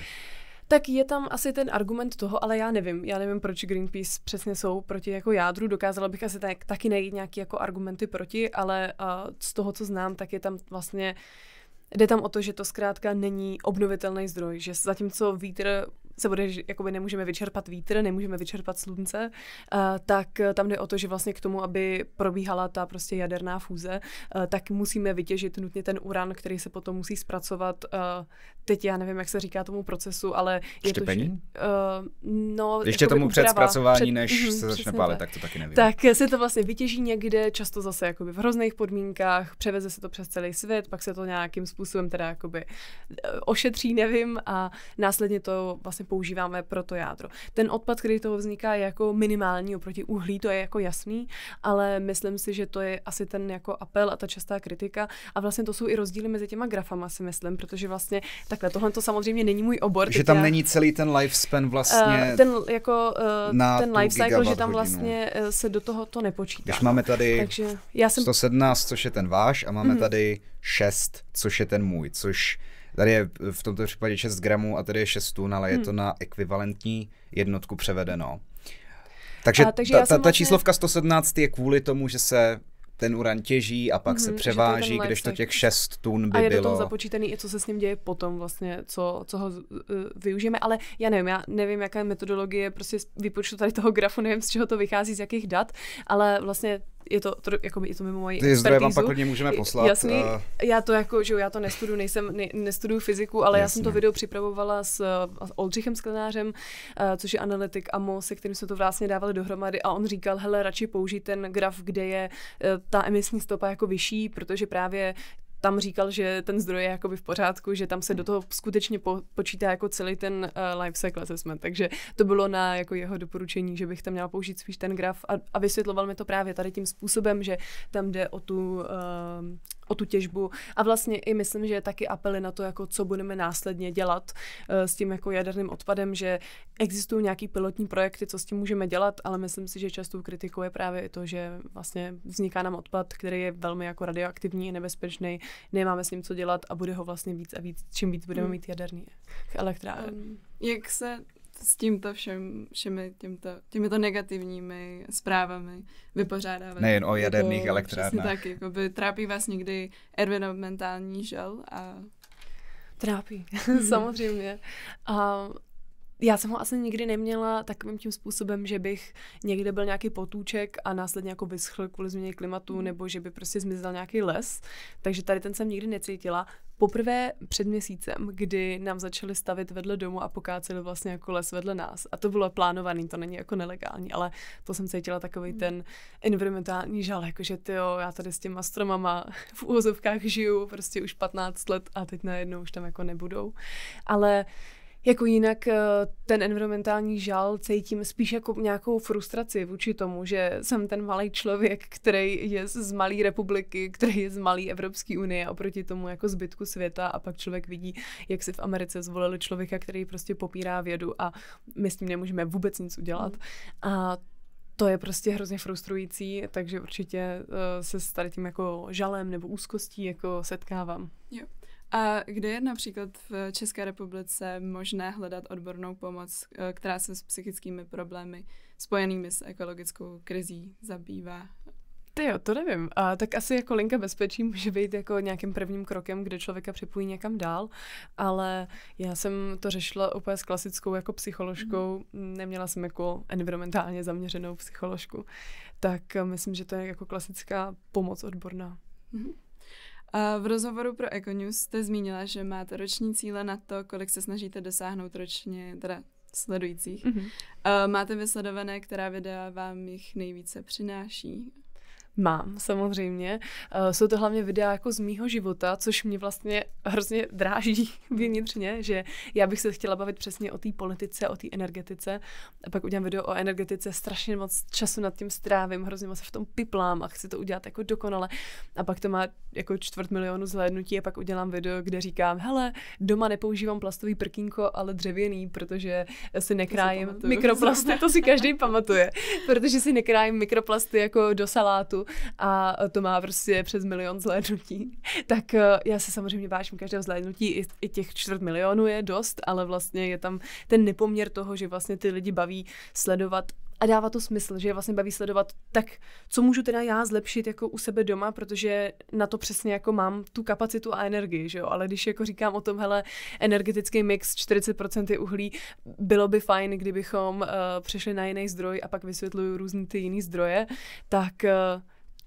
Tak je tam asi ten argument toho, ale já nevím, proč Greenpeace přesně jsou proti jako jádru, dokázala bych asi taky najít nějaký jako argumenty proti, ale z toho, co znám, tak je tam vlastně, jde tam o to, že to zkrátka není obnovitelný zdroj, že zatímco vítr se bude, jakoby nemůžeme vyčerpat vítr, nemůžeme vyčerpat slunce, tak tam jde o to, že vlastně k tomu, aby probíhala ta prostě jaderná fúze, tak musíme vytěžit nutně ten uran, který se potom musí zpracovat. Teď já nevím, jak se říká tomu procesu, ale je štěpení? No, ještě tomu před zpracování, než se začne pálit, tak to taky nevím. Tak se to vlastně vytěží někde, často zase jakoby v hrozných podmínkách, převeze se to přes celý svět, pak se to nějakým způsobem teda jakoby ošetří, nevím, a následně to vlastně používáme pro to jádro. Ten odpad, který toho vzniká, je jako minimální oproti uhlí, to je jako jasný, ale myslím si, že to je asi ten jako apel a ta častá kritika a vlastně to jsou i rozdíly mezi těma grafama, si myslím, protože vlastně takhle, tohle to samozřejmě není můj obor. Že tam není celý ten lifespan vlastně ten life cycle, že tam vlastně se do toho to nepočítá. Když máme tady takže 117, což je ten váš, a máme tady 6, což je ten můj, což tady je v tomto případě 6 gramů a tady je 6 tun, ale je to na ekvivalentní jednotku převedeno. Takže ta číslovka 117 je kvůli tomu, že se ten uran těží a pak se převáží, kdežto těch 6 tun by bylo. A je do toho započítaný i co se s ním děje potom vlastně, co ho využijeme, ale já nevím, jaká je metodologie, prostě výpočtu tady toho grafu, nevím, z čeho to vychází, z jakých dat, ale vlastně je to mimo moji expertízu. Ty zdroje vám pak hodně můžeme poslat. Jasný, já to nestuduju, nestuduju fyziku, ale jasně. Já jsem to video připravovala s Oldřichem Sklenářem, což je analytik AMO, se kterým jsme to vlastně dávali dohromady a on říkal, hele, radši použij ten graf, kde je ta emisní stopa jako vyšší, protože právě tam říkal, že ten zdroj je jakoby v pořádku, že tam se do toho skutečně počítá jako celý ten life cycle assessment, takže to bylo na jako jeho doporučení, že bych tam měla použít spíš ten graf a vysvětloval mi to právě tady tím způsobem, že tam jde o tu těžbu a vlastně i myslím, že taky apely na to, jako co budeme následně dělat s tím jako jaderným odpadem, že existují nějaký pilotní projekty, co s tím můžeme dělat, ale myslím si, že častou kritikou je právě i to, že vlastně vzniká nám odpad, který je velmi jako radioaktivní, nebezpečný, nemáme s ním co dělat a bude ho vlastně víc a víc, čím víc budeme mít jaderný elektráren. Jak se s tímto všemi těmito negativními zprávami vypořádávat? Nejen o jaderných elektrárnách. Přesně tak, jakoby trápí vás někdy environmentální žal? Trápí, samozřejmě. Já jsem ho asi nikdy neměla takovým tím způsobem, že bych někde byl nějaký potůček a následně jako vyschl kvůli změně klimatu, nebo že by prostě zmizel nějaký les. Takže tady ten jsem nikdy necítila. Poprvé před měsícem, kdy nám začali stavit vedle domu a pokáceli vlastně jako les vedle nás. A to bylo plánovaný, to není jako nelegální, ale to jsem cítila takový ten environmentální žal, jakože já tady s těma stromama v úvozovkách žiju prostě už 15 let a teď najednou už tam jako nebudou. Ale jako jinak ten environmentální žal cítím spíš jako nějakou frustraci vůči tomu, že jsem ten malý člověk, který je z malé republiky, který je z malé Evropské unie oproti tomu jako zbytku světa a pak člověk vidí, jak si v Americe zvolili člověka, který prostě popírá vědu a my s tím nemůžeme vůbec nic udělat. A to je prostě hrozně frustrující, takže určitě se s tady tím jako žalem nebo úzkostí jako setkávám. Jo. A kde je například v České republice možné hledat odbornou pomoc, která se s psychickými problémy spojenými s ekologickou krizí zabývá? To nevím. Tak asi jako linka bezpečí může být jako nějakým prvním krokem, kde člověka připojí někam dál, ale já jsem to řešila úplně s klasickou jako psycholožkou, neměla jsem jako environmentálně zaměřenou psycholožku, tak myslím, že to je jako klasická pomoc odborná. A v rozhovoru pro Econews jste zmínila, že máte roční cíle na to, kolik se snažíte dosáhnout ročně, teda sledujících. Máte vysledované, která videa vám jich nejvíce přináší? Mám, samozřejmě. Jsou to hlavně videa jako z mýho života, což mě vlastně hrozně dráží vnitřně, že já bych se chtěla bavit přesně o té politice, o té energetice a pak udělám video o energetice, strašně moc času nad tím strávím, hrozně moc se v tom piplám a chci to udělat jako dokonale a pak to má jako 250 000 zhlédnutí a pak udělám video, kde říkám, hele, doma nepoužívám plastový prkínko, ale dřevěný, protože si nekrájím mikroplasty, to si každý pamatuje, protože si nekrájím mikroplasty jako do salátu a to má prostě přes 1 000 000 zhlédnutí. Tak já se samozřejmě vážím každého zhlédnutí, i těch 250 000 je dost, ale vlastně je tam ten nepoměr toho, že vlastně ty lidi baví sledovat a dává to smysl, že je vlastně baví sledovat, tak co můžu teda já zlepšit jako u sebe doma, protože na to přesně jako mám tu kapacitu a energii, že jo, ale když jako říkám o tom, hele, energetický mix, 40% je uhlí, bylo by fajn, kdybychom přešli na jiný zdroj a pak vysvětluju různý ty jiný zdroje, tak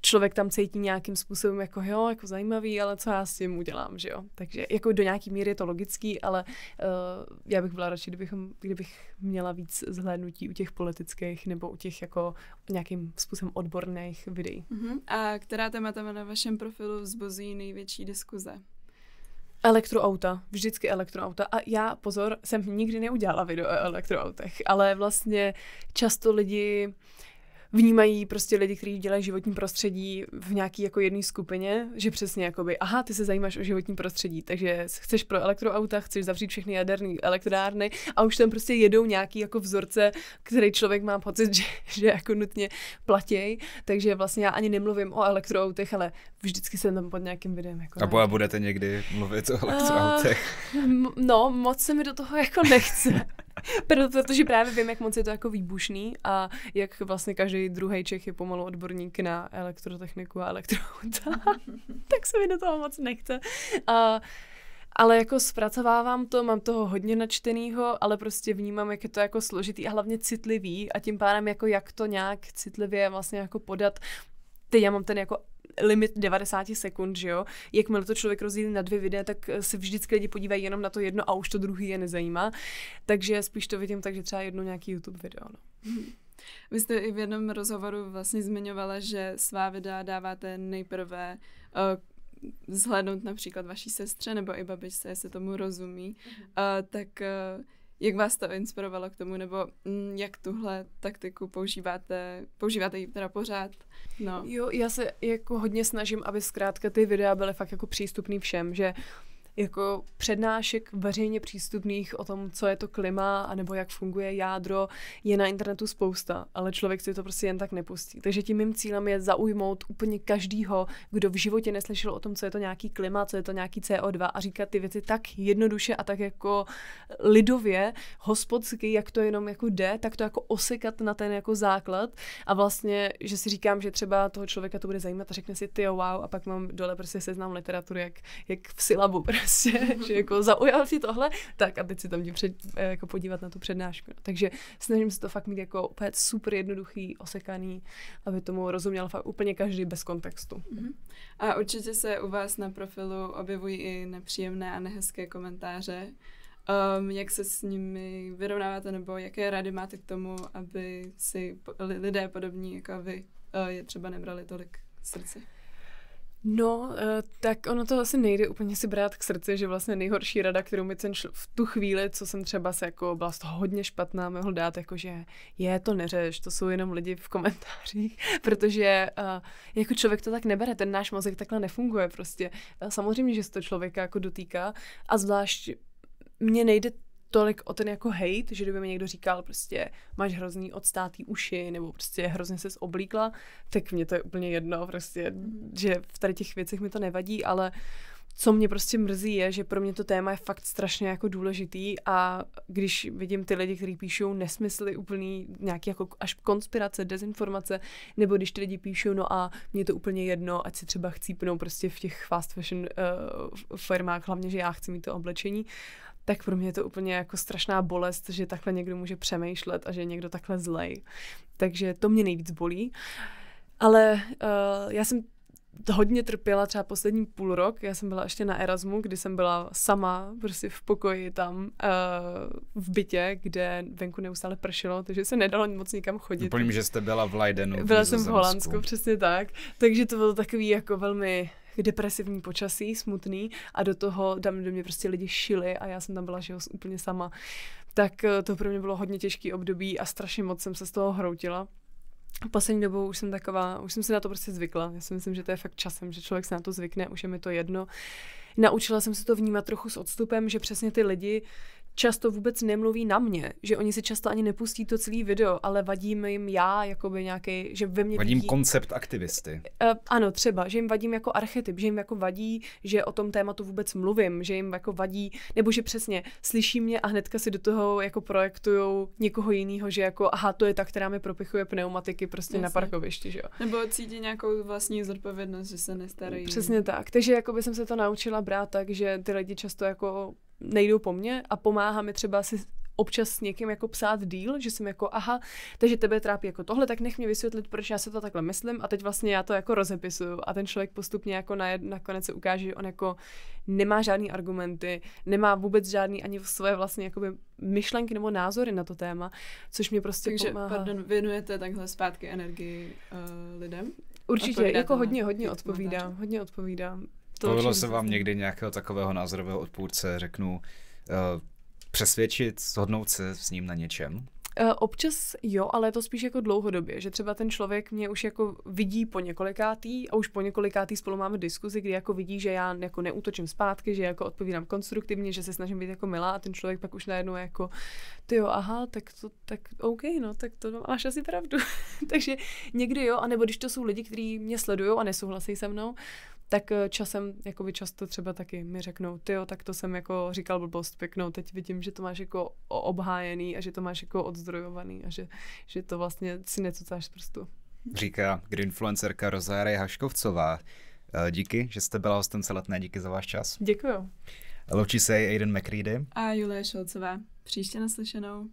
člověk tam cítí nějakým způsobem jako jako zajímavý, ale co já s tím udělám, že jo. Takže jako do nějaký míry je to logický, ale já bych byla radši, kdybych měla víc zhlédnutí u těch politických nebo u těch jako nějakým způsobem odborných videí. A která témata na vašem profilu vzbuzují největší diskuze? Elektroauta, vždycky elektroauta. A já, pozor, jsem nikdy neudělala video o elektroautech, ale vlastně často lidi vnímají prostě lidi, kteří dělají životní prostředí v nějaký jako jedné skupině, že přesně jakoby, aha, ty se zajímáš o životní prostředí, takže chceš pro elektroauta, chceš zavřít všechny jaderné elektrárny a už tam prostě jedou nějaký jako vzorce, který člověk má pocit, že jako nutně platěj, takže vlastně já ani nemluvím o elektroautech, ale vždycky jsem tam pod nějakým videem. Jako a budete někdy mluvit o elektroautech? No, moc se mi do toho jako nechce. Protože právě vím, jak moc je to jako výbušný a jak vlastně každý druhý Čech je pomalu odborník na elektrotechniku a elektroauta. Tak se mi do toho moc nechce. Ale jako zpracovávám to, mám toho hodně načtenýho, ale prostě vnímám, jak je to jako složitý a hlavně citlivý a tím pádem jako jak to nějak citlivě vlastně jako podat. Teď já mám ten jako limit 90 sekund, že jo. Jakmile to člověk rozdělí na 2 videa, tak se vždycky lidi podívají jenom na to jedno a už to druhý je nezajímá. Takže spíš to vidím tak, že třeba jedno nějaký YouTube video, no. Vy jste i v jednom rozhovoru vlastně zmiňovala, že svá videa dáváte nejprve zhlédnout například vaší sestře nebo i babičce, jestli tomu rozumí. Tak jak vás to inspirovalo k tomu, nebo jak tuhle taktiku používáte ji teda pořád? No. Jo, já se jako hodně snažím, aby zkrátka ty videa byly fakt jako přístupný všem, že jako přednášek veřejně přístupných o tom, co je to klima, anebo jak funguje jádro, je na internetu spousta, ale člověk si to prostě jen tak nepustí. Takže tím mým cílem je zaujmout úplně každýho, kdo v životě neslyšel o tom, co je to nějaký klima, co je to nějaký CO2 a říkat ty věci tak jednoduše a tak jako lidově, hospodsky, jak to jenom jako jde, tak to jako osekat na ten jako základ a vlastně, že si říkám, že třeba toho člověka to bude zajímat a řekne si ty wow a pak mám dole prostě seznam literatury, jak v syllabu prostě, že jako zaujal si tohle, tak a teď si tam jdi jako podívat na tu přednášku. Takže snažím se to fakt mít jako úplně super jednoduchý, osekaný, aby tomu rozuměl fakt úplně každý bez kontextu. A určitě se u vás na profilu objevují i nepříjemné a nehezké komentáře. Jak se s nimi vyrovnáváte, nebo jaké rady máte k tomu, aby si lidé podobní jako vy je třeba nebrali tolik k srdci? No, tak ono to asi nejde úplně si brát k srdci, že vlastně nejhorší rada, kterou mi v tu chvíli, co jsem třeba se jako byla z toho hodně špatná, mohl dát, jako že to neřeš, to jsou jenom lidi v komentářích, protože jako člověk to tak nebere, ten náš mozek takhle nefunguje prostě. Samozřejmě, že se to člověka jako dotýká a zvlášť mně nejde tolik o ten jako hejt, že kdyby mi někdo říkal prostě máš hrozný odstátý uši nebo prostě hrozně ses oblíkla, tak mě to je úplně jedno prostě, že v tady těch věcech mi to nevadí, ale co mě prostě mrzí je, že pro mě to téma je fakt strašně jako důležitý a když vidím ty lidi, kteří píšou nesmysly úplný, nějaký jako až konspirace, dezinformace, nebo když ty lidi píšou, no a mě je to úplně jedno, ať si třeba chcípnou prostě v těch fast fashion firmách, hlavně, že já chci mít to oblečení, tak pro mě je to úplně jako strašná bolest, že takhle někdo může přemýšlet a že je někdo takhle zlej. Takže to mě nejvíc bolí. Ale já jsem hodně trpěla třeba poslední půl rok. Já jsem byla ještě na Erasmu, kdy jsem byla sama prostě v pokoji tam v bytě, kde venku neustále pršelo, takže se nedalo moc nikam chodit. Doplním, že jste byla v Leidenu. Byla jsem v Holandsku, přesně tak. Takže to bylo takový jako velmi depresivní počasí, smutný a do toho do mě prostě lidi šili a já jsem tam byla že úplně sama. Tak to pro mě bylo hodně těžký období a strašně moc jsem se z toho hroutila. Poslední dobou už jsem si na to prostě zvykla. Já si myslím, že to je fakt časem, že člověk se na to zvykne, už je mi to jedno. Naučila jsem se to vnímat trochu s odstupem, že přesně ty lidi často vůbec nemluví na mě, že oni si často ani nepustí to celý video, ale vadím jim já, jakoby nějaký, že ve mně vadím koncept aktivisty. Ano, třeba, že jim vadím jako archetyp, že jim jako vadí, že o tom tématu vůbec mluvím, že jim jako vadí, nebo že přesně slyší mě a hnedka si do toho jako projektujou někoho jiného, že jako aha, to je ta, která mi propichuje pneumatiky prostě na parkovišti, že jo. Nebo cítí nějakou vlastní zodpovědnost, že se nestarají. Přesně tak, takže jako by jsem se to naučila brát tak, že ty lidi často jako nejdou po mně a pomáhá mi třeba si občas s někým jako psát díl, že jsem jako aha, takže tebe trápí jako tohle, tak nech mě vysvětlit, proč já se to takhle myslím a teď vlastně já to jako rozepisuju a ten člověk postupně jako nakonec se ukáže, že on jako nemá žádný argumenty, nemá vůbec žádný ani svoje vlastně jakoby myšlenky nebo názory na to téma, což mě prostě pomáhá. Takže, věnujete takhle zpátky energii lidem? Určitě, jako hodně odpovídám. Povedlo se vám někdy nějakého takového názorového odpůrce, řeknu, přesvědčit, shodnout se s ním na něčem? Občas jo, ale je to spíš jako dlouhodobě, že třeba ten člověk mě už jako vidí po několikátý a už po několikátý spolu máme diskuzi, kdy jako vidí, že já jako neútočím zpátky, že jako odpovídám konstruktivně, že se snažím být jako milá a ten člověk pak už najednou jako tyjo, aha, tak OK, no, tak to máš asi pravdu. Takže někdy jo, anebo když to jsou lidi, kteří mě sledujou a nesouhlasí se mnou, tak časem jakoby často třeba taky mi řeknou, tyjo, tak to jsem jako říkal blbost pěknou, teď vidím, že to máš jako obhájený a že to máš jako odzdrojovaný a že to vlastně si necucáš z prstu. Říká greenfluencerka Rozárie Haškovcová. Díky, že jste byla hostem Celetné, díky za váš čas. Děkuju. Loučí se Aiden McCready a Julie Šolcová. Příště naslyšenou.